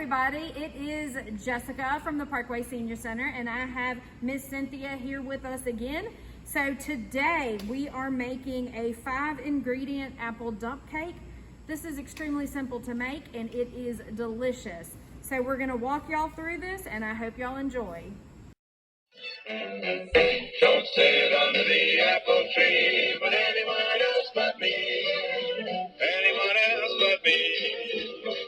everybody, it is Jessica from the Parkway Senior Center, and I have Miss Cynthia here with us again. So today we are making a 5-ingredient apple dump cake. This is extremely simple to make and it is delicious. So we're gonna walk y'all through this and I hope y'all enjoy. Don't sit under the apple tree with anyone else but me. Anyone else but me.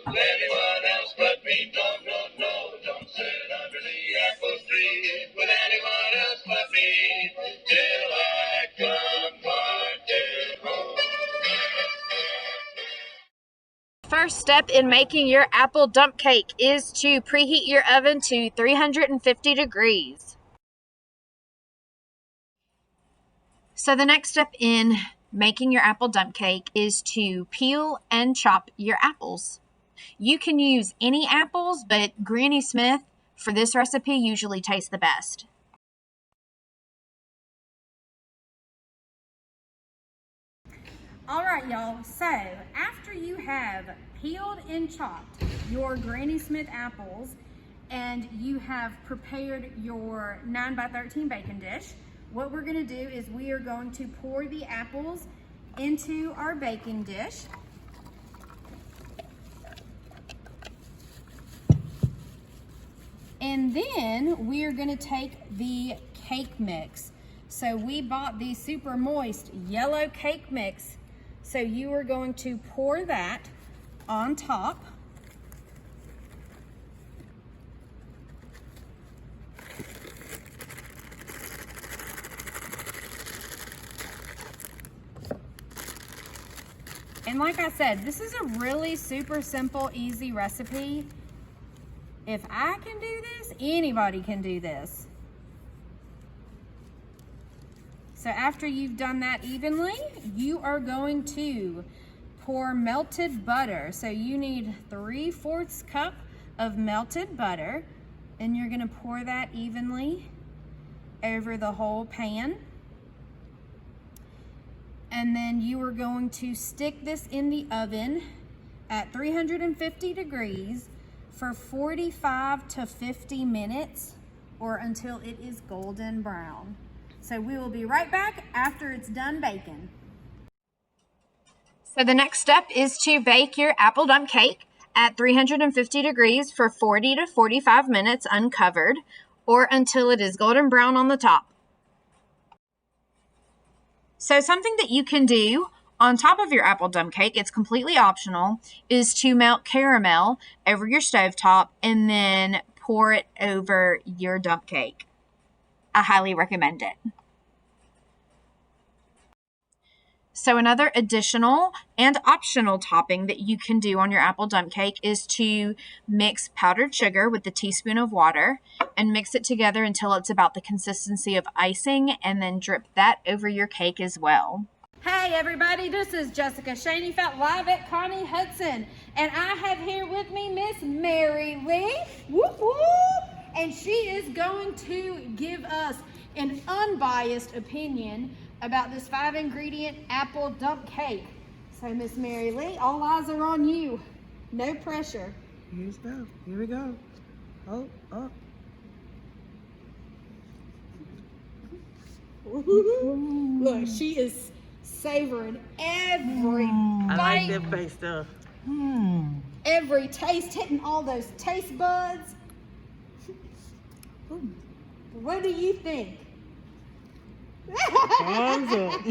Anyone else but me. No. Don't sit under the apple tree with anyone else but me. Till I come marching home. First step in making your apple dump cake is to preheat your oven to 350 degrees. So the next step in making your apple dump cake is to peel and chop your apples. You can use any apples, but Granny Smith for this recipe usually tastes the best. All right, y'all, so after you have peeled and chopped your Granny Smith apples and you have prepared your 9x13 baking dish, what we're gonna do is we are going to pour the apples into our baking dish. And then we are gonna take the cake mix. So we bought the super moist yellow cake mix. So you are going to pour that on top. And like I said, this is a really super simple, easy recipe. If I can do this, anybody can do this. So after you've done that evenly, you are going to pour melted butter. So you need 3/4 cup of melted butter, and you're gonna pour that evenly over the whole pan. And then you are going to stick this in the oven at 350 degrees for 45 to 50 minutes or until it is golden brown. So we will be right back after it's done baking. So the next step is to bake your apple dump cake at 350 degrees for 40 to 45 minutes uncovered or until it is golden brown on the top. So something that you can do on top of your apple dump cake, it's completely optional, is to melt caramel over your stovetop and then pour it over your dump cake. I highly recommend it. So another additional and optional topping that you can do on your apple dump cake is to mix powdered sugar with a teaspoon of water and mix it together until it's about the consistency of icing, and then drip that over your cake as well. Hey everybody, this is Jessica Shaneyfelt live at Connie Hudson, and I have here with me Miss Mary Lee, whoop whoop, and she is going to give us an unbiased opinion about this 5-ingredient apple dump cake. So Miss Mary Lee, all eyes are on you. No pressure. Here we go. Oh. Look, she is savoring every bite. I like that face stuff. Every taste, hitting all those taste buds. What do you think? Thumbs up.